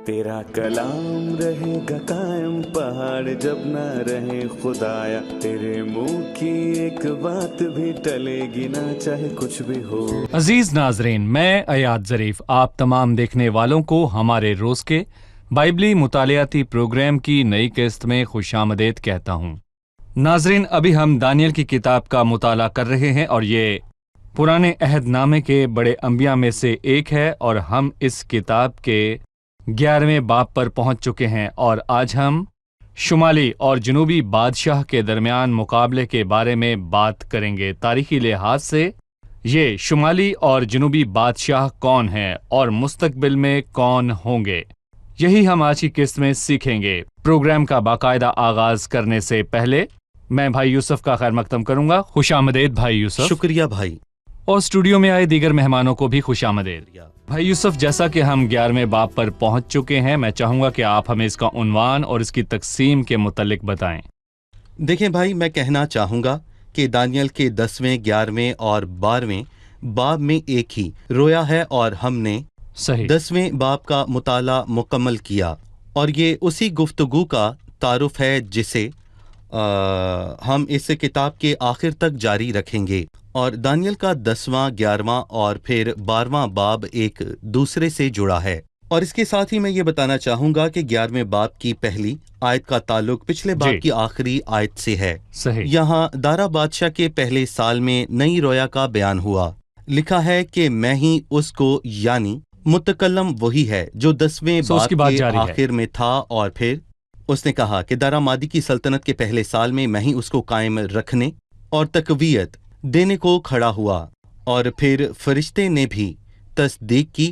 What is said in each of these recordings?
तेरा कलाम रहेगा कायम पहाड़ जब ना रहे खुदाया, तेरे मुंह की एक बात भी टलेगी ना चाहे कुछ भी हो। अजीज नाजरीन, मैं अयाद ज़रीफ आप तमाम देखने वालों को हमारे रोज के बाइबली मुतालियाती प्रोग्राम की नई किस्त में खुशामदीद कहता हूँ। नाजरीन, अभी हम दानियल की किताब का मुताला कर रहे हैं और ये पुराने अहदनामे के बड़े अंबिया में से एक है और हम इस किताब के 11वें बाब पर पहुंच चुके हैं और आज हम शुमाली और जनूबी बादशाह के दरमियान मुकाबले के बारे में बात करेंगे। तारीखी लिहाज से ये शुमाली और जनूबी बादशाह कौन हैं और मुस्तकबिल में कौन होंगे, यही हम आज की किस्त में सीखेंगे। प्रोग्राम का बाकायदा आगाज करने से पहले मैं भाई यूसुफ का खैर मकदम करूंगा। खुशामदीद भाई यूसुफ। शुक्रिया भाई। और स्टूडियो में आए दीगर मेहमानों को भी खुशामदीद। भाई यूसुफ, जैसा कि हम 11वें बाब पर पहुंच चुके हैं, मैं चाहूंगा कि आप हमें इसका उन्वान और इसकी तकसीम के मुतल्लिक बताएं। देखें भाई, मैं कहना चाहूंगा कि दानियल के 10वें, 11वें और 12वें बाब में एक ही रोया है और हमने सही 10वें बाब का मुताला मुकम्मल किया और ये उसी गुफ्तगू का तारुफ है जिसे हम इस किताब के आखिर तक जारी रखेंगे। और दानियल का 10वां, 11वां और फिर 12वां बाब एक दूसरे से जुड़ा है। और इसके साथ ही मैं ये बताना चाहूंगा कि 11वें बाब की पहली आयत का ताल्लुक पिछले बाब की आखिरी आयत से है। सही। यहाँ दारा बादशाह के पहले साल में नई रोया का बयान हुआ। लिखा है कि मैं ही उसको, यानी मुतकल्लम वही है जो 10वें बाब के आखिर में था। और फिर उसने कहा कि दारा मादी की सल्तनत के पहले साल में मैं ही उसको कायम रखने और तकवीयत देने को खड़ा हुआ। और फिर फरिश्ते ने भी तस्दीक की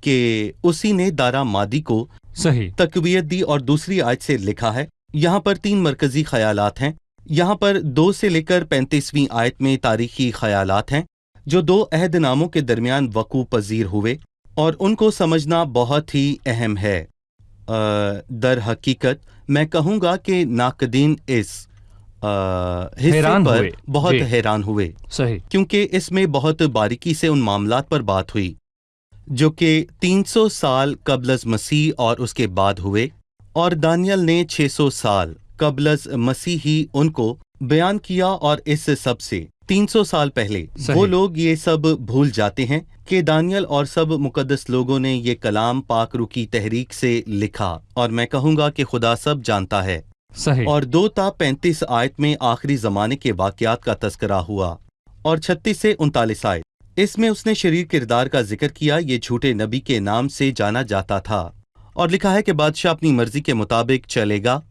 कि उसी ने दारा मादी को सही तकवीयत दी। और दूसरी आयत से लिखा है, यहाँ पर 3 मरकजी ख्यालात हैं। यहाँ पर 2 से लेकर 35वीं आयत में तारीखी ख्यालात हैं जो 2 अहदनामों के दरमियान वकू पजीर हुए और उनको समझना बहुत ही अहम है। दर हकीकत मैं कहूँगा कि नाकदीन इस हिस्से पर बहुत हैरान हुए। सही। क्योंकि इसमें बहुत बारीकी से उन मामलात पर बात हुई जो कि 300 साल कबलज मसीह और उसके बाद हुए, और दानियल ने 600 साल कबलज मसीह ही उनको बयान किया। और इस सब से 300 साल पहले वो लोग ये सब भूल जाते हैं कि दानियल और सब मुकद्दस लोगों ने ये कलाम पाक रूह की तहरीक से लिखा। और मैं कहूँगा कि खुदा सब जानता है। सही। और 2 ता 35 आयत में आखिरी ज़माने के वाक़यात का तज़किरा हुआ और 36 से 39 आयत इसमें उसने शरीर किरदार का जिक्र किया। ये झूठे नबी के नाम से जाना जाता था। और लिखा है कि बादशाह अपनी मर्जी के मुताबिक चलेगा।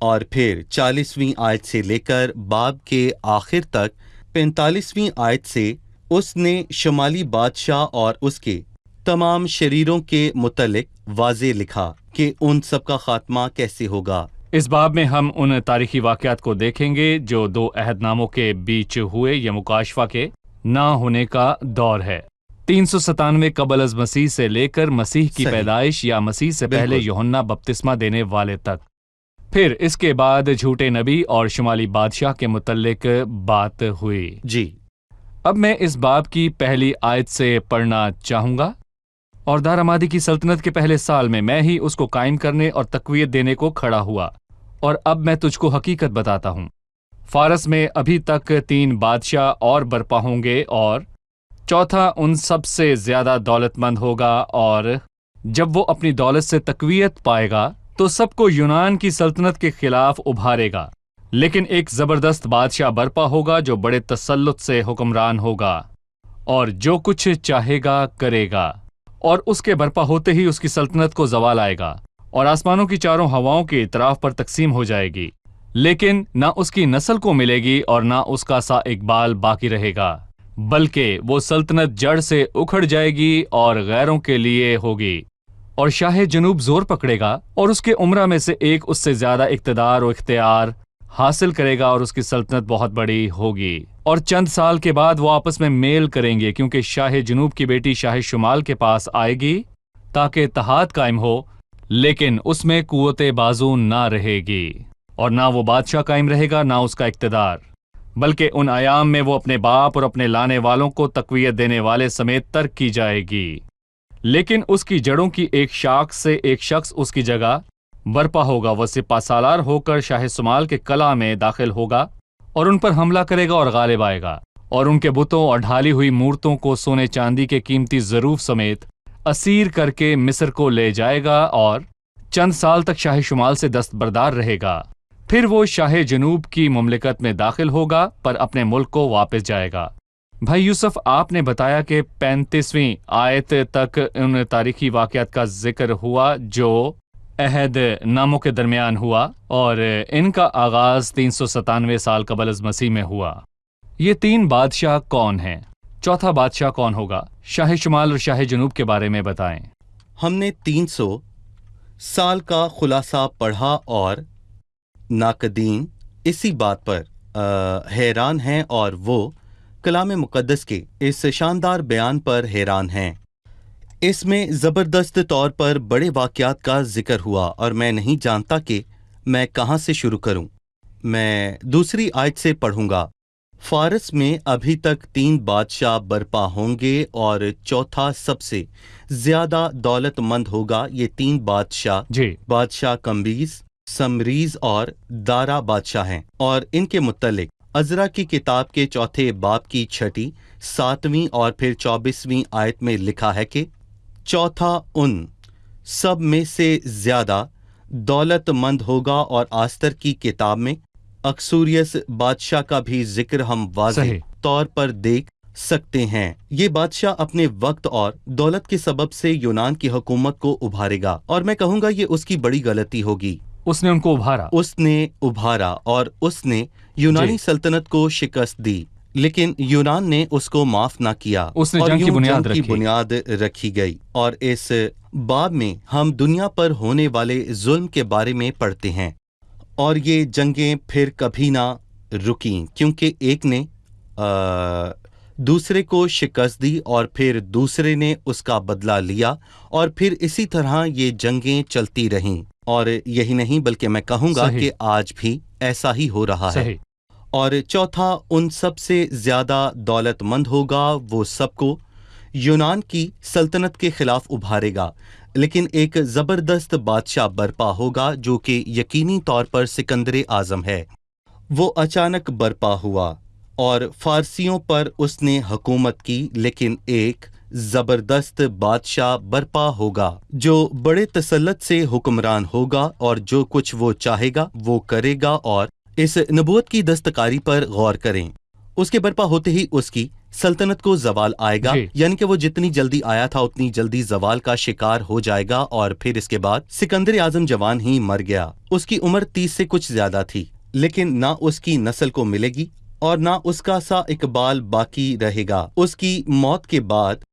और फिर 40वीं आयत से लेकर बाब के आखिर तक 45वीं आयत से उसने शुमाली बादशाह और उसके तमाम शरीरों के मुतल्लिक वाज़े लिखा कि उन सब का खात्मा कैसे होगा। इस बाब में हम उन तारीखी वाक़यात को देखेंगे जो 2 अहदनामों के बीच हुए। ये मुकाशफा के ना होने का दौर है। 397 कबल अज़ मसीह से लेकर मसीह की पैदाइश या मसीह से पहले यूहन्ना बपतिस्मा देने वाले तक। फिर इसके बाद झूठे नबी और शुमाली बादशाह के मुतल्लिक बात हुई। जी। अब मैं इस बाब की पहली आयत से पढ़ना चाहूंगा। और दारा मादी की सल्तनत के पहले साल में मैं ही उसको कायम करने और तकवीयत देने को खड़ा हुआ। और अब मैं तुझको हकीकत बताता हूँ। फारस में अभी तक 3 बादशाह और बर्पा होंगे और चौथा उन सब से ज्यादा दौलतमंद होगा। और जब वो अपनी दौलत से तकवीयत पाएगा तो सबको यूनान की सल्तनत के खिलाफ उभारेगा। लेकिन एक जबरदस्त बादशाह बर्पा होगा जो बड़े तसल्लुत से हुक्मरान होगा और जो कुछ चाहेगा करेगा। और उसके बर्पा होते ही उसकी सल्तनत को जवाल आएगा और आसमानों की चारों हवाओं के इतराफ पर तकसीम हो जाएगी। लेकिन ना उसकी नस्ल को मिलेगी और ना उसका सा इकबाल बाकी रहेगा, बल्कि वो सल्तनत जड़ से उखड़ जाएगी और गैरों के लिए होगी। और शाह जनूब जोर पकड़ेगा और उसके उम्रा में से एक उससे ज्यादा इक्तदार और इख्तियार हासिल करेगा और उसकी सल्तनत बहुत बड़ी होगी। और चंद साल के बाद वो आपस में मेल करेंगे क्योंकि शाह जनूब की बेटी शाह शुमाल के पास आएगी ताकि इत्तेहाद कायम हो, लेकिन उसमें कुव्वते बाजू ना रहेगी और ना वो बादशाह कायम रहेगा ना उसका इक्तदार, बल्कि उन अयाम में वो अपने बाप और अपने लाने वालों को तकवीयत देने वाले समेत तर्क की जाएगी। लेकिन उसकी जड़ों की एक शाख से एक शख्स उसकी जगह बरपा होगा। वह सिपा सालार होकर शाह शुमाल के कला में दाखिल होगा और उन पर हमला करेगा और गालिब आएगा, और उनके बुतों और ढाली हुई मूर्तों को सोने चांदी के कीमती ज़रूफ समेत असीर करके मिस्र को ले जाएगा और चंद साल तक शाह शुमाल से दस्तबरदार रहेगा। फिर वो शाह जनूब की मुमलिकत में दाखिल होगा पर अपने मुल्क को वापस जाएगा। भाई यूसुफ, आपने बताया कि 35वीं आयत तक उन तारीखी वाक़यात का जिक्र हुआ जो अहद नामों के दरमियान हुआ, और इनका आगाज़ 397 साल कबल अज़ मसीह में हुआ। ये 3 बादशाह कौन हैं? चौथा बादशाह कौन होगा? शाह शुमाल और शाह जनूब के बारे में बताएं। हमने 300 साल का खुलासा पढ़ा और नाकदीन इसी बात पर हैरान हैं, और वो कलाम मुक़द्दस के इस शानदार बयान पर हैरान हैं। इसमें ज़बरदस्त तौर पर बड़े वाक़यात का जिक्र हुआ और मैं नहीं जानता कि मैं कहाँ से शुरू करूं। मैं दूसरी आयत से पढ़ूंगा। फारस में अभी तक 3 बादशाह बरपा होंगे और चौथा सबसे ज्यादा दौलतमंद होगा। ये 3 बादशाह जी, बादशाह कम्बीज, समरीज और दारा बादशाह हैं, और इनके मुत्तलिक अज़रा की किताब के 4 बाब की 6, 7वीं और फिर 24वीं आयत में लिखा है कि चौथा उन सब में से ज्यादा दौलतमंद होगा। और आस्तर की किताब में अक्सूरियस बादशाह का भी जिक्र हम वाज़ेह सही। तौर पर देख सकते हैं। ये बादशाह अपने वक्त और दौलत के सबब से यूनान की हुकूमत को उभारेगा, और मैं कहूँगा ये उसकी बड़ी गलती होगी। उसने उनको उभारा और उसने यूनानी जी। सल्तनत को शिकस्त दी, लेकिन यूनान ने उसको माफ ना किया। उसने और जंग की यूं बुनियाद जंग की रखी। बुनियाद रखी गई। और इस बाब में हम दुनिया पर होने वाले जुल्म के बारे में पढ़ते हैं, और ये जंगें फिर कभी ना रुकी, क्योंकि एक ने दूसरे को शिकस्त दी और फिर दूसरे ने उसका बदला लिया, और फिर इसी तरह ये जंगें चलती रहीं। और यही नहीं बल्कि मैं कहूँगा सही। कि आज भी ऐसा ही हो रहा है। सही। और चौथा उन सबसे ज्यादा दौलतमंद होगा। वो सबको यूनान की सल्तनत के खिलाफ उभारेगा, लेकिन एक जबरदस्त बादशाह बरपा होगा जो कि यकीनी तौर पर सिकंदर आजम है। वो अचानक बरपा हुआ और फारसियों पर उसने हुकूमत की, लेकिन एक जबरदस्त बादशाह बरपा होगा जो बड़े तसल्लुत से हुक्मरान होगा, और जो कुछ वो चाहेगा वो करेगा। और इस नबूवत की दस्तकारी पर गौर करें। उसके बरपा होते ही उसकी सल्तनत को जवाल आएगा, जी। यानी कि वो जितनी जल्दी आया था उतनी जल्दी जवाल का शिकार हो जाएगा। और फिर इसके बाद सिकंदर आजम जवान ही मर गया। उसकी उम्र 30 से कुछ ज्यादा थी, लेकिन ना उसकी नस्ल को मिलेगी और ना उसका सा इकबाल बाकी रहेगा। उसकी मौत के बाद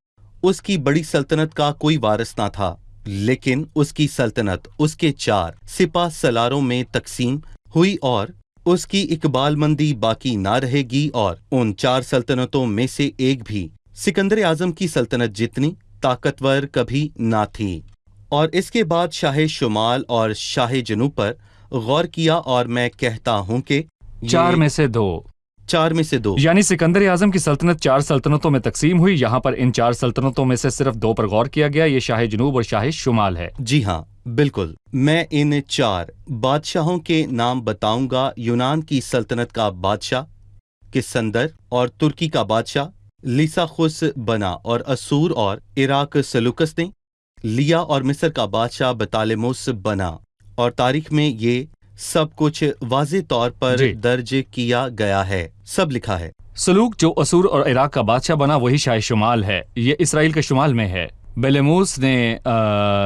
उसकी बड़ी सल्तनत का कोई वारिस ना था, लेकिन उसकी सल्तनत उसके 4 सिपा सलारों में तकसीम हुई और उसकी इकबालमंदी बाकी ना रहेगी। और उन 4 सल्तनतों में से एक भी सिकंदर आजम की सल्तनत जितनी ताकतवर कभी ना थी। और इसके बाद शाह शुमाल और शाह जनूब पर गौर किया, और मैं कहता हूँ कि 4 में से 2, यानी सिकंदर आजम की सल्तनत 4 सल्तनतों में तकसीम हुई। यहाँ पर इन 4 सल्तनतों में से सिर्फ 2 पर गौर किया गया। ये शाह जनूब और शाह शुमाल है। जी हाँ, बिल्कुल। मैं इन 4 बादशाहों के नाम बताऊंगा। यूनान की सल्तनत का बादशाह किस्संदर, और तुर्की का बादशाह लिसाखुस बना, और असूर और इराक सलूकस ने लिया, और मिस्र का बादशाह बतालेमुस बना। और तारीख में ये सब कुछ वाज़े तौर पर जी। दर्ज किया गया है, सब लिखा है। सलूक जो असूर और इराक का बादशाह बना वही शाह शुमाल है। ये इसराइल के शुमाल में है। बेलेमूस ने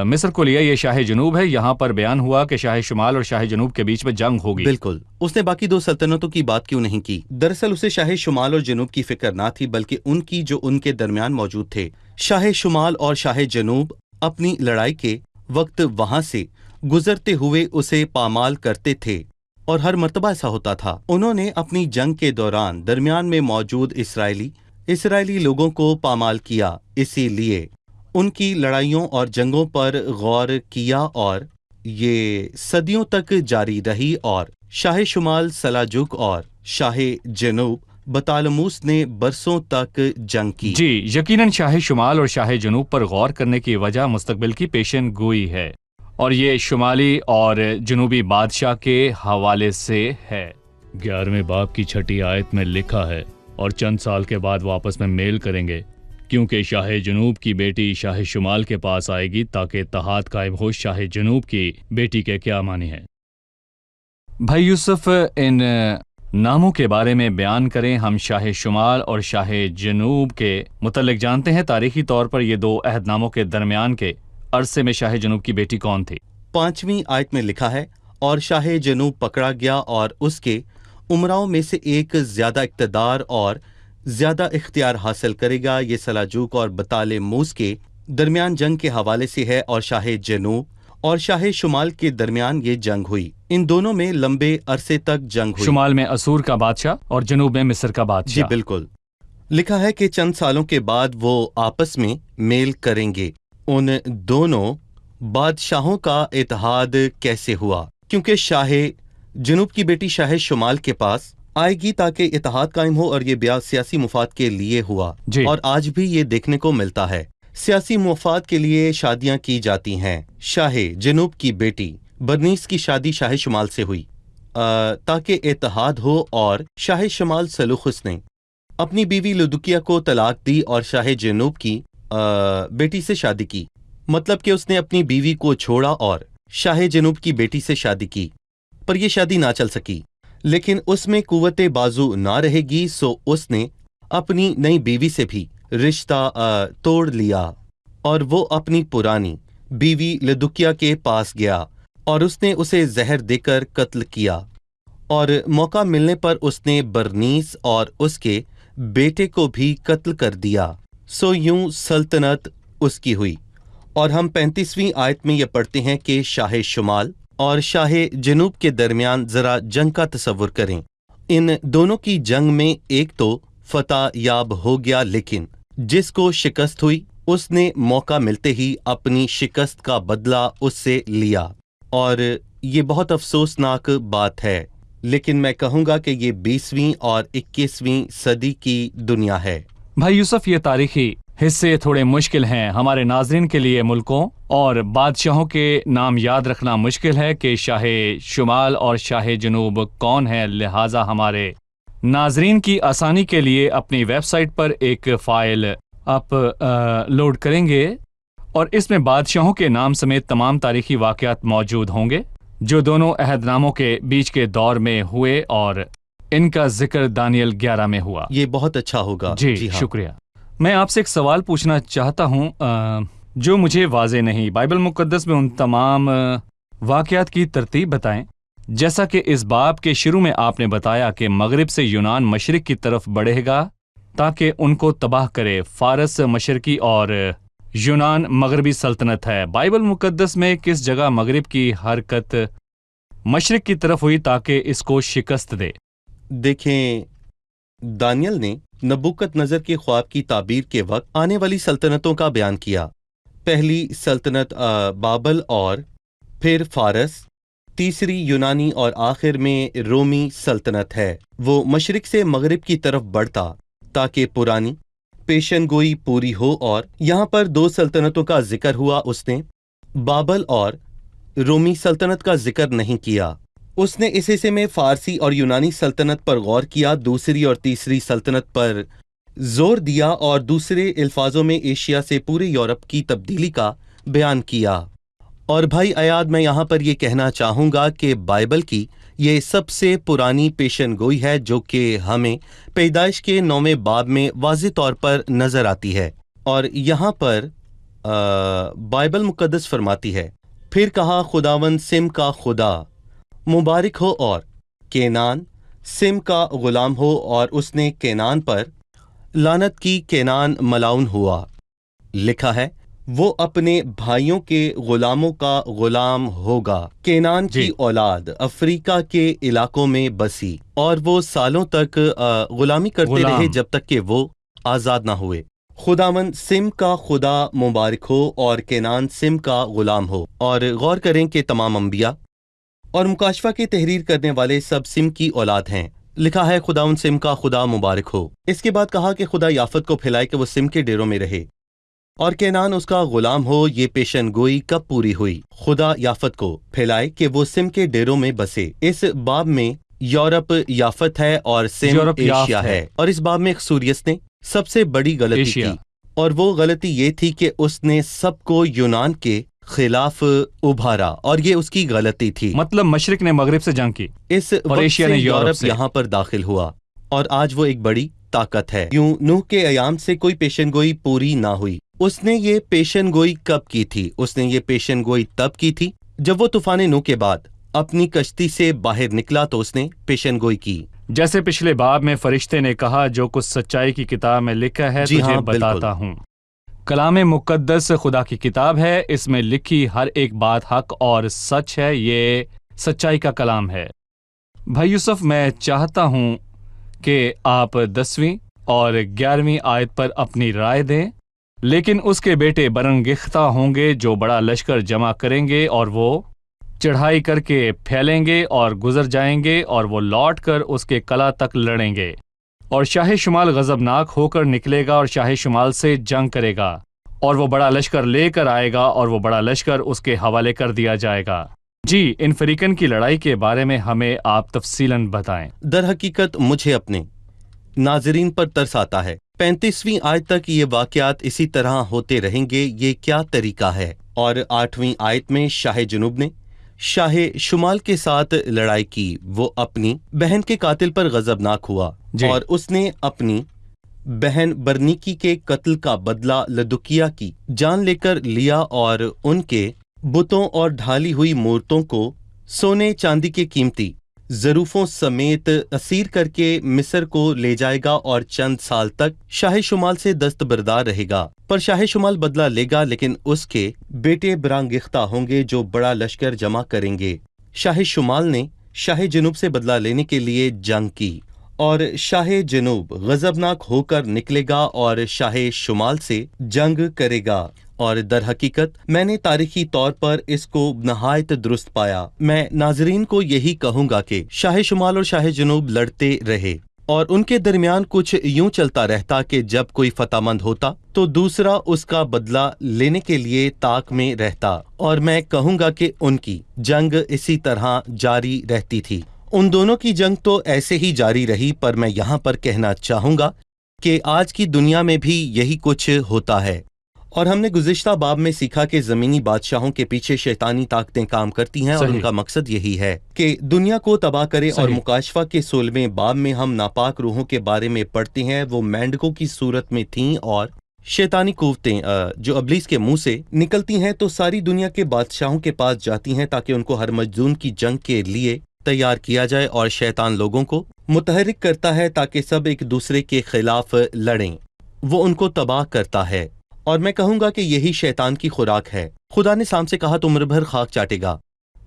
मिस्र को लिया, ये शाह जनूब है। यहाँ पर बयान हुआ कि शाह शुमाल और शाह जनूब के बीच में जंग होगी। बिल्कुल। उसने बाकी 2 सल्तनतों की बात क्यों नहीं की? दरअसल उसे शाह शुमाल और जनूब की फिक्र ना थी, बल्कि उनकी जो उनके दरमियान मौजूद थे। शाह शुमाल और शाह जनूब अपनी लड़ाई के वक्त वहां से गुजरते हुए उसे पामाल करते थे, और हर मर्तबा ऐसा होता था। उन्होंने अपनी जंग के दौरान दरमियान में मौजूद इसराइली लोगों को पामाल किया। इसीलिए उनकी लड़ाइयों और जंगों पर गौर किया, और ये सदियों तक जारी रही। और शाह शुमाल सलाजुक और शाह जनूब बतालमूस ने बरसों तक जंग की। जी, यकीनन शाह शुमाल और शाह जनूब पर गौर करने की वजह मुस्तकबिल की पेशन गोई है, और ये शुमाली और जनूबी बादशाह के हवाले से है। 11वें बाब की 6ठी आयत में लिखा है, और चंद साल के बाद वापस में मेल करेंगे, क्योंकि शाह जनूब की बेटी शाह शुमाल के पास आएगी ताकि इत्तेहाद कायम हो। शाह जनूब की बेटी के क्या मानी है? भाई यूसुफ, इन नामों के बारे में बयान करें। हम शाह शुमाल और शाह जनूब के मुतल्लिक जानते हैं। तारीखी तौर पर ये दो अहदनामों के दरमियान के अरसे में शाह जनूब की बेटी कौन थी? 5वीं आयत में लिखा है, और शाह जनूब पकड़ा गया और उसके उमराओं में से एक ज्यादा इक़्तिदार और ज्यादा इख्तियार हासिल करेगा। ये सलाजूक और बतालेमूस के दरमियान जंग के हवाले से है, और शाह जनूब और शाह शुमाल के दरमियान ये जंग हुई। इन दोनों में लंबे अरसे तक जंग हुई। शुमाल में असूर का बादशाह और जनूब में मिस्र का जी बादशाह। बिल्कुल। लिखा है कि चंद सालों के बाद वो आपस में मेल करेंगे। उन दोनों बादशाहों का इत्तेहाद कैसे हुआ? क्योंकि शाह जनूब की बेटी शाह शुमाल के पास आएगी ताकि इत्तेहाद कायम हो, और ये ब्याह सियासी मुफाद के लिए हुआ। जी। और आज भी ये देखने को मिलता है, सियासी मुफाद के लिए शादियां की जाती हैं। शाह जनूब की बेटी बरनीस की शादी शाह शुमाल से हुई ताकि इत्तेहाद हो, और शाह शुमाल सलूखुस ने अपनी बीवी लुदुकिया को तलाक दी और शाह जनूब की बेटी से शादी की। मतलब कि उसने अपनी बीवी को छोड़ा और शाह जनूब की बेटी से शादी की, पर यह शादी ना चल सकी। लेकिन उसमें कुव्वते बाजू ना रहेगी, सो उसने अपनी नई बीवी से भी रिश्ता तोड़ लिया, और वो अपनी पुरानी बीवी लुदुकिया के पास गया और उसने उसे जहर देकर कत्ल किया, और मौका मिलने पर उसने बरनीस और उसके बेटे को भी कत्ल कर दिया। सो यूं सल्तनत उसकी हुई। और हम 35वीं आयत में यह पढ़ते हैं कि शाह शुमाल और शाह जनूब के दरमियान जरा जंग का तसव्वुर करें। इन दोनों की जंग में एक तो फतह याब हो गया, लेकिन जिसको शिकस्त हुई उसने मौका मिलते ही अपनी शिकस्त का बदला उससे लिया। और ये बहुत अफसोसनाक बात है, लेकिन मैं कहूँगा कि ये 20वीं और 21वीं सदी की दुनिया है। भाई यूसुफ, ये तारीखी हिस्से थोड़े मुश्किल हैं हमारे नाजरीन के लिए। मुल्कों और बादशाहों के नाम याद रखना मुश्किल है कि शाह शुमाल और शाह जनूब कौन है। लिहाजा हमारे नाजरीन की आसानी के लिए अपनी वेबसाइट पर एक फाइल आप लोड करेंगे, और इसमें बादशाहों के नाम समेत तमाम तारीखी वाक़यात मौजूद होंगे जो दोनों अहदनामों के बीच के दौर में हुए, और इनका जिक्र दानियल 11 में हुआ। ये बहुत अच्छा होगा। जी हाँ। शुक्रिया। मैं आपसे एक सवाल पूछना चाहता हूँ जो मुझे वाज़े नहीं। बाइबल मुक़द्दस में उन तमाम वाक़यात की तरतीब बताएं। जैसा कि इस बाब के शुरू में आपने बताया कि मगरिब से यूनान मशरिक की तरफ बढ़ेगा ताकि उनको तबाह करे। फारस मशरकी और यूनान मगरबी सल्तनत है। बाइबल मुक़द्दस में किस जगह मगरिब की हरकत मशरिक की तरफ हुई ताकि इसको शिकस्त दे? देखें, दानियल ने नबूकत नजर के ख्वाब की ताबीर के वक्त आने वाली सल्तनतों का बयान किया। पहली सल्तनत बाबल और फिर फारस, तीसरी यूनानी और आखिर में रोमी सल्तनत है। वो मशरिक से मगरिब की तरफ बढ़ता ताकि पुरानी पेशन गोई पूरी हो। और यहाँ पर दो सल्तनतों का जिक्र हुआ, उसने बाबल और रोमी सल्तनत का जिक्र नहीं किया। उसने इस हिस्से में फारसी और यूनानी सल्तनत पर गौर किया, दूसरी और तीसरी सल्तनत पर जोर दिया, और दूसरे अल्फाजों में एशिया से पूरे यूरोप की तब्दीली का बयान किया। और भाई अयाद, मैं यहाँ पर यह कहना चाहूँगा कि बाइबल की ये सबसे पुरानी पेशन गोई है जो कि हमें पैदाइश के 9वें बाब में वाज़ेह तौर पर नजर आती है। और यहाँ पर बाइबल मुक़द्दस फरमाती है, फिर कहा खुदावन सिम का खुदा मुबारक हो और केनान सिम का गुलाम हो, और उसने केनान पर लानत की, केनान मलाउन हुआ। लिखा है वो अपने भाइयों के गुलामों का गुलाम होगा। केनान की औलाद अफ्रीका के इलाकों में बसी और वो सालों तक गुलामी करते रहे जब तक कि वो आजाद ना हुए। खुदावन सिम का खुदा मुबारक हो और केनान सिम का गुलाम हो। और गौर करें कि तमाम अंबिया और मुकाशफा की तहरीर करने वाले सब सिम की औलाद हैं। لکھا ہے خدا ان سم کا خدا مبارک ہو۔ اس کے بعد کہا کہ خدا یافت کو پھیلائے کہ وہ سم کے ڈیروں میں رہے اور کینان اس کا غلام ہو۔ یہ پیشن گوئی کب پوری ہوئی؟ خدا یافت کو پھیلائے کہ وہ سم کے ڈیروں میں بسے۔ اس باب میں یورپ یافت ہے اور سم یورپ یافت ایشیا ہے۔ ہے، اور اس باب میں سوریس نے سب سے بڑی غلطی ایشیا۔ کی، اور وہ غلطی یہ تھی کہ اس نے سب کو یونان کے خلاف ابھارا، اور یہ اس کی غلطی تھی۔ مطلب مشرق نے مغرب سے جنگ کی اس اور وقت ایشیا سے نے یورپ یورپ سے۔ یہاں پر داخل ہوا، اور آج وہ ایک بڑی طاقت ہے۔ یوں نوح کے ایام سے کوئی پیشن گوئی پوری نہ ہوئی۔ اس نے یہ پیشن گوئی کب کی تھی؟ اس نے یہ پیشن گوئی تب کی تھی جب وہ طوفان نوح کے بعد اپنی کشتی سے باہر نکلا تو اس نے پیشن گوئی کی۔ جیسے پچھلے باب میں فرشتے نے کہا، جو کچھ سچائی کی کتاب میں لکھا ہے جی تجھے ہاں، بتاتا ہوں۔ کلام مقدس خدا کی کتاب ہے، اس میں لکھی ہر ایک بات حق اور سچ ہے، یہ سچائی کا کلام ہے۔ بھائی یوسف، میں چاہتا ہوں کہ آپ 10ویں اور 11ویں آیت پر اپنی رائے دیں۔ لیکن اس کے بیٹے برانگیختہ ہوں گے جو بڑا لشکر جمع کریں گے، اور وہ چڑھائی کر کے پھیلیں گے اور گزر جائیں گے، اور وہ لوٹ کر اس کے قلعہ تک لڑیں گے، اور شاہ شمال غضبناک ہو کر نکلے گا اور شاہ شمال سے جنگ کرے گا، اور وہ بڑا لشکر لے کر آئے گا، اور وہ بڑا لشکر اس کے حوالے کر دیا جائے گا۔ جی، ان فریقین کی لڑائی کے بارے میں ہمیں آپ تفصیلاً بتائیں۔ در حقیقت مجھے اپنے ناظرین پر ترس آتا ہے۔ 35ویں آیت تک یہ واقعات اسی طرح ہوتے رہیں گے، یہ کیا طریقہ ہے؟ اور 8ویں آیت میں شاہ جنوب نے شاہ شمال کے ساتھ لڑائی کی، وہ اپنی بہن کے قاتل پر غضبناک ہوا، جی۔ اور اس نے اپنی بہن برنیکی کے قتل کا بدلہ لدوکیا کی جان لے کر لیا، اور ان کے بتوں اور ڈھالی ہوئی مورتوں کو سونے چاندی کے قیمتی ظروفوں سمیت اسیر کر کے مصر کو لے جائے گا، اور چند سال تک شاہ شمال سے دستبردار رہے گا۔ پر شاہ شمال بدلہ لے گا، لیکن اس کے بیٹے برانگیختہ ہوں گے جو بڑا لشکر جمع کریں گے۔ شاہ شمال نے شاہ جنوب سے بدلہ لینے کے لیے جنگ کی، اور شاہ جنوب غضبناک ہو کر نکلے گا اور شاہ شمال سے جنگ کرے گا۔ اور در حقیقت میں نے تاریخی طور پر اس کو نہایت درست پایا۔ میں ناظرین کو یہی کہوں گا کہ شاہ شمال اور شاہ جنوب لڑتے رہے، اور ان کے درمیان کچھ یوں چلتا رہتا کہ جب کوئی فتح مند ہوتا تو دوسرا اس کا بدلہ لینے کے لیے طاق میں رہتا، اور میں کہوں گا کہ ان کی جنگ اسی طرح جاری رہتی تھی۔ ان دونوں کی جنگ تو ایسے ہی جاری رہی، پر میں یہاں پر کہنا چاہوں گا کہ آج کی دنیا میں بھی یہی کچھ ہوتا ہے۔ اور ہم نے گزشتہ باب میں سیکھا کہ زمینی بادشاہوں کے پیچھے شیطانی طاقتیں کام کرتی ہیں، اور صحیح۔ ان کا مقصد یہی ہے کہ دنیا کو تباہ کرے۔ اور صحیح۔ مکاشفہ کے 16ویں باب میں ہم ناپاک روحوں کے بارے میں پڑھتے ہیں، وہ مینڈکوں کی صورت میں تھیں، اور شیطانی قوتیں جو ابلیس کے منہ سے نکلتی ہیں تو ساری دنیا کے بادشاہوں کے پاس جاتی ہیں تاکہ ان کو ہر مجدون کی جنگ کے لیے تیار کیا جائے، اور شیطان لوگوں کو متحرک کرتا ہے تاکہ سب ایک دوسرے کے خلاف لڑیں۔ وہ ان کو تباہ کرتا ہے، اور میں کہوں گا کہ یہی شیطان کی خوراک ہے۔ خدا نے سام سے کہا تو عمر بھر خاک چاٹے گا۔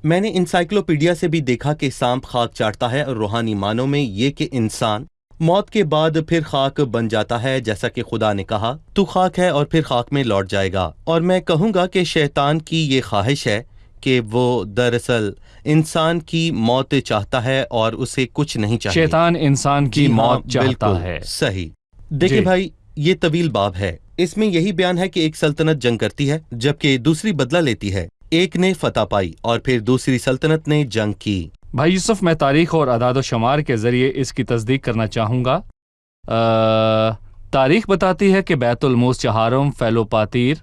میں نے انسائکلوپیڈیا سے بھی دیکھا کہ سانپ خاک چاٹتا ہے، اور روحانی معنوں میں یہ کہ انسان موت کے بعد پھر خاک بن جاتا ہے، جیسا کہ خدا نے کہا تو خاک ہے اور پھر خاک میں لوٹ جائے گا۔ اور میں کہوں گا کہ شیطان کی یہ خواہش ہے کہ وہ دراصل انسان کی موت چاہتا ہے اور اسے کچھ نہیں چاہیے۔ شیطان انسان کی جی ہاں، موت چاہتا بالکل ہے۔ صحیح۔ دیکھیں جی۔ بھائی، یہ طویل باب ہے، اس میں یہی بیان ہے کہ ایک سلطنت جنگ کرتی ہے جبکہ دوسری بدلہ لیتی ہے۔ ایک نے فتح پائی اور پھر دوسری سلطنت نے جنگ کی۔ بھائی یوسف، میں تاریخ اور اعداد و شمار کے ذریعے اس کی تصدیق کرنا چاہوں گا۔ تاریخ بتاتی ہے کہ بیت الموس چہارم فیلوپاتیر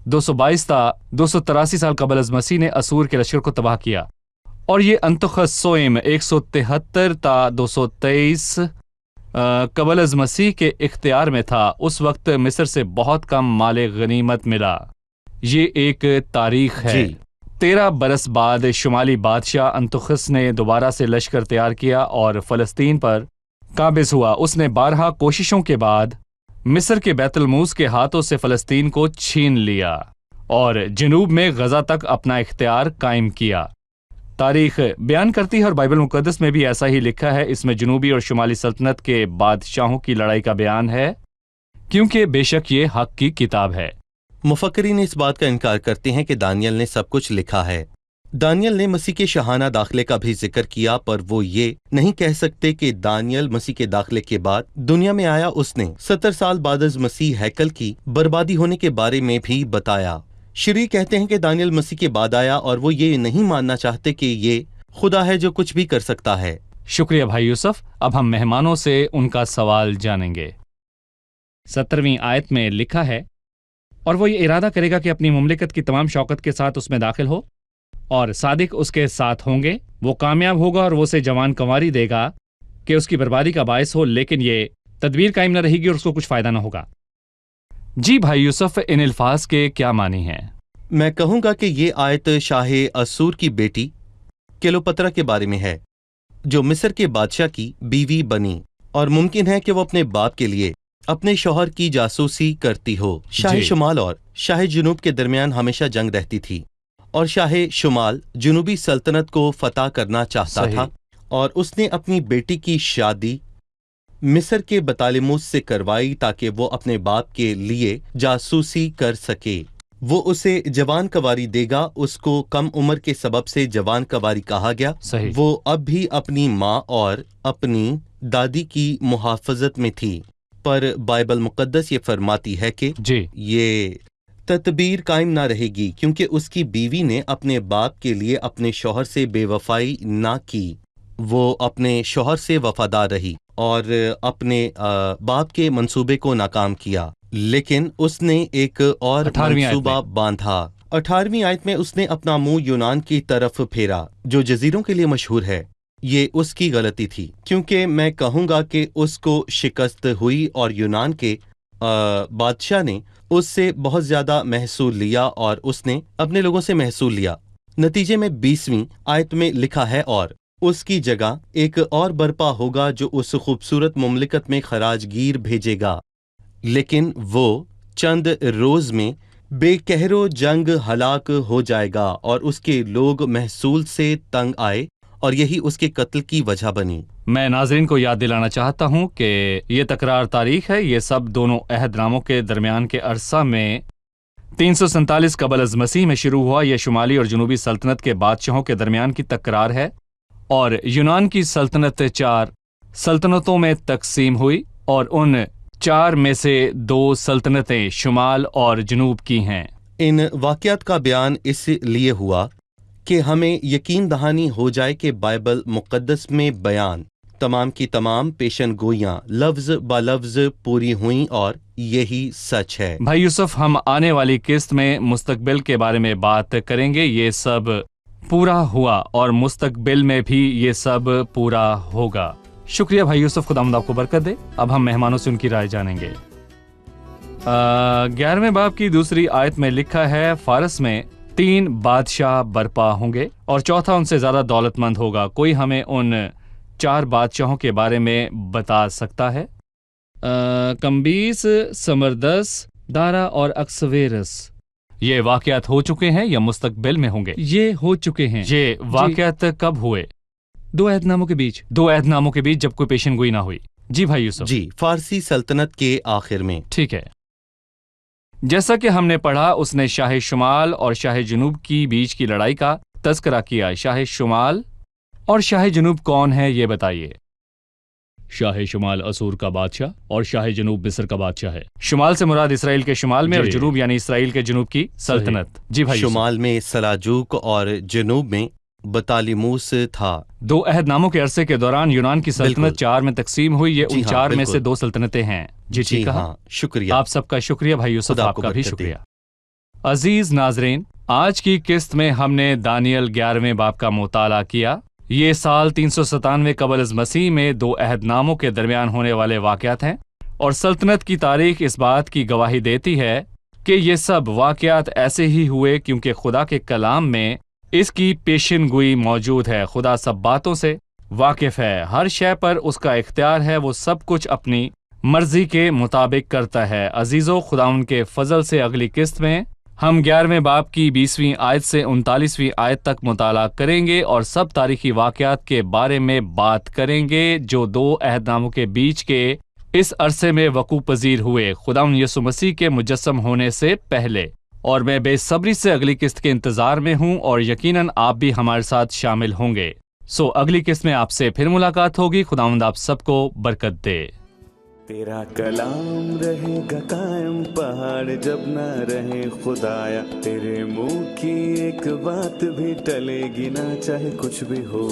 222 تا 283 سال قبل از مسیح نے اسور کے لشکر کو تباہ کیا، اور یہ انتخس سوئم 173 تا 223 قبل از مسیح کے اختیار میں تھا۔ اس وقت مصر سے بہت کم مال غنیمت ملا۔ یہ ایک تاریخ ہے۔ جی۔ 13 برس بعد شمالی بادشاہ انتخس نے دوبارہ سے لشکر تیار کیا اور فلسطین پر قابض ہوا۔ اس نے 12 کوششوں کے بعد مصر کے بیت الموس کے ہاتھوں سے فلسطین کو چھین لیا اور جنوب میں غزہ تک اپنا اختیار قائم کیا۔ تاریخ بیان کرتی ہے اور بائبل مقدس میں بھی ایسا ہی لکھا ہے۔ اس میں جنوبی اور شمالی سلطنت کے بادشاہوں کی لڑائی کا بیان ہے، کیونکہ بے شک یہ حق کی کتاب ہے۔ مفکرین اس بات کا انکار کرتے ہیں کہ دانیل نے سب کچھ لکھا ہے۔ دانیل نے مسیح کے شاہانہ داخلے کا بھی ذکر کیا، پر وہ یہ نہیں کہہ سکتے کہ دانیل مسیح کے داخلے کے بعد دنیا میں آیا۔ اس نے 70 سال بعد از مسیح ہیکل کی بربادی ہونے کے بارے میں بھی بتایا۔ شریع کہتے ہیں کہ دانیل مسیح کے بعد آیا، اور وہ یہ نہیں ماننا چاہتے کہ یہ خدا ہے جو کچھ بھی کر سکتا ہے۔ شکریہ بھائی یوسف۔ اب ہم مہمانوں سے ان کا سوال جانیں گے۔ 17ویں آیت میں لکھا ہے، اور وہ یہ ارادہ کرے گا کہ اپنی مملکت کی تمام شوکت کے ساتھ اس میں داخل ہو، اور صادق اس کے ساتھ ہوں گے۔ وہ کامیاب ہوگا اور وہ اسے جوان کنواری دے گا کہ اس کی بربادی کا باعث ہو، لیکن یہ تدبیر قائم نہ رہے گی اور اس کو کچھ فائدہ نہ ہوگا۔ جی بھائی یوسف، ان الفاظ کے کیا معنی ہیں؟ میں کہوں گا کہ یہ آیت شاہ اسور کی بیٹی کلیوپترا کے بارے میں ہے، جو مصر کے بادشاہ کی بیوی بنی، اور ممکن ہے کہ وہ اپنے باپ کے لیے اپنے شوہر کی جاسوسی کرتی ہو۔ شاہ جی۔ شمال اور شاہ جنوب کے درمیان ہمیشہ جنگ رہتی تھی، اور شاہ شمال جنوبی سلطنت کو فتح کرنا چاہتا صحیح۔ تھا، اور اس نے اپنی بیٹی کی شادی مصر کے بطالموس سے کروائی تاکہ وہ اپنے باپ کے لیے جاسوسی کر سکے۔ وہ اسے جوان کنواری دے گا۔ اس کو کم عمر کے سبب سے جوان کنواری کہا گیا۔ صحیح۔ وہ اب بھی اپنی ماں اور اپنی دادی کی محافظت میں تھی، پر بائبل مقدس یہ فرماتی ہے کہ جی۔ یہ تدبیر قائم نہ رہے گی، کیونکہ اس کی بیوی نے اپنے باپ کے لیے اپنے شوہر سے بے وفائی نہ کی۔ وہ اپنے شوہر سے وفادار رہی اور اپنے باپ کے منصوبے کو ناکام کیا، لیکن اس نے ایک اور 18ویں آیت منصوبہ باندھا۔ 18ویں آیت میں اس نے اپنا منہ یونان کی طرف پھیرا، جو جزیروں کے لیے مشہور ہے۔ یہ اس کی غلطی تھی، کیونکہ میں کہوں گا کہ اس کو شکست ہوئی اور یونان کے بادشاہ نے اس سے بہت زیادہ محصول لیا، اور اس نے اپنے لوگوں سے محصول لیا۔ نتیجے میں 20ویں آیت میں لکھا ہے، اور اس کی جگہ ایک اور برپا ہوگا جو اس خوبصورت مملکت میں خراج گیر بھیجے گا، لیکن وہ چند روز میں بے قہر و جنگ ہلاک ہو جائے گا، اور اس کے لوگ محصول سے تنگ آئے، اور یہی اس کے قتل کی وجہ بنی۔ میں ناظرین کو یاد دلانا چاہتا ہوں کہ یہ تکرار تاریخ ہے۔ یہ سب دونوں عہد ناموں کے درمیان کے عرصہ میں 347 قبل از مسیح میں شروع ہوا۔ یہ شمالی اور جنوبی سلطنت کے بادشاہوں کے درمیان کی تکرار ہے، اور یونان کی سلطنت 4 سلطنتوں میں تقسیم ہوئی، اور ان 4 میں سے 2 سلطنتیں شمال اور جنوب کی ہیں۔ ان واقعات کا بیان اس لیے ہوا کہ ہمیں یقین دہانی ہو جائے کہ بائبل مقدس میں بیان تمام کی تمام پیشن گوئیاں لفظ بلفظ پوری ہوئیں، اور یہی سچ ہے۔ بھائی یوسف، ہم آنے والی قسط میں مستقبل کے بارے میں بات کریں گے۔ یہ سب پورا ہوا، اور مستقبل میں بھی یہ سب پورا ہوگا۔ شکریہ بھائی یوسف، خداوند آپ کو برکت دے۔ اب ہم مہمانوں سے ان کی رائے جانیں گے۔ 11ویں باب کی 2 آیت میں لکھا ہے، فارس میں 3 بادشاہ برپا ہوں گے، اور چوتھا ان سے زیادہ دولت مند ہوگا۔ کوئی ہمیں ان 4 بادشاہوں کے بارے میں بتا سکتا ہے؟ کمبیس، سمردس، دارا اور اکسویرس۔ یہ واقعات ہو چکے ہیں یا مستقبل میں ہوں گے؟ یہ ہو چکے ہیں۔ یہ واقعات کب ہوئے؟ 2 عہد ناموں کے بیچ۔ 2 عہد ناموں کے بیچ، جب کوئی پیشن گوئی نہ ہوئی۔ جی بھائی یوسف۔ جی، فارسی سلطنت کے آخر میں۔ ٹھیک ہے۔ جیسا کہ ہم نے پڑھا، اس نے شاہ شمال اور شاہ جنوب کی بیچ کی لڑائی کا تذکرہ کیا۔ شاہ شمال اور شاہ جنوب کون ہے یہ بتائیے؟ شاہ شمال اسور کا بادشاہ، اور شاہ جنوب مصر کا بادشاہ ہے۔ شمال سے مراد اسرائیل کے شمال میں، اور جی۔ جنوب یعنی اسرائیل کے جنوب کی سلطنت۔ جی بھائی یوسف۔ شمال میں سلاجوق اور جنوب میں بطالموس تھا۔ 2 عہد ناموں کے عرصے کے دوران یونان کی سلطنت بالکل۔ 4 میں تقسیم ہوئی۔ یہ جی ان ہاں، 4 میں بالکل۔ سے 2 سلطنتیں ہیں۔ جی ٹھیک کہا۔ ہاں، شکریہ۔ آپ سب کا شکریہ بھائی یوسف، خدا آپ آپ کو کا بھی برکت دے۔ شکریہ۔ عزیز ناظرین، آج کی قسط میں ہم نے دانیل 11ویں باب کا مطالعہ کیا۔ یہ سال 397 قبل از مسیح میں 2 عہد ناموں کے درمیان ہونے والے واقعات ہیں، اور سلطنت کی تاریخ اس بات کی گواہی دیتی ہے کہ یہ سب واقعات ایسے ہی ہوئے کیونکہ خدا کے کلام میں اس کی پیشن گوئی موجود ہے۔ خدا سب باتوں سے واقف ہے، ہر شے پر اس کا اختیار ہے، وہ سب کچھ اپنی مرضی کے مطابق کرتا ہے۔ عزیزو، خدا ان کے فضل سے اگلی قسط میں ہم 11ویں باب کی 20ویں آیت سے 39ویں آیت تک مطالعہ کریں گے، اور سب تاریخی واقعات کے بارے میں بات کریں گے جو 2 عہد ناموں کے بیچ کے اس عرصے میں وقوع پذیر ہوئے، خداوند یسوع مسیح کے مجسم ہونے سے پہلے۔ اور میں بے صبری سے اگلی قسط کے انتظار میں ہوں اور یقیناً آپ بھی ہمارے ساتھ شامل ہوں گے. سو اگلی قسط میں آپ سے پھر ملاقات ہوگی. خداوند آپ سب کو برکت دے. تیرا کلام رہے گا قائم پہاڑ جب نہ رہے خدایا، تیرے منہ کی ایک بات بھی ٹلے گی نہ چاہے کچھ بھی ہو.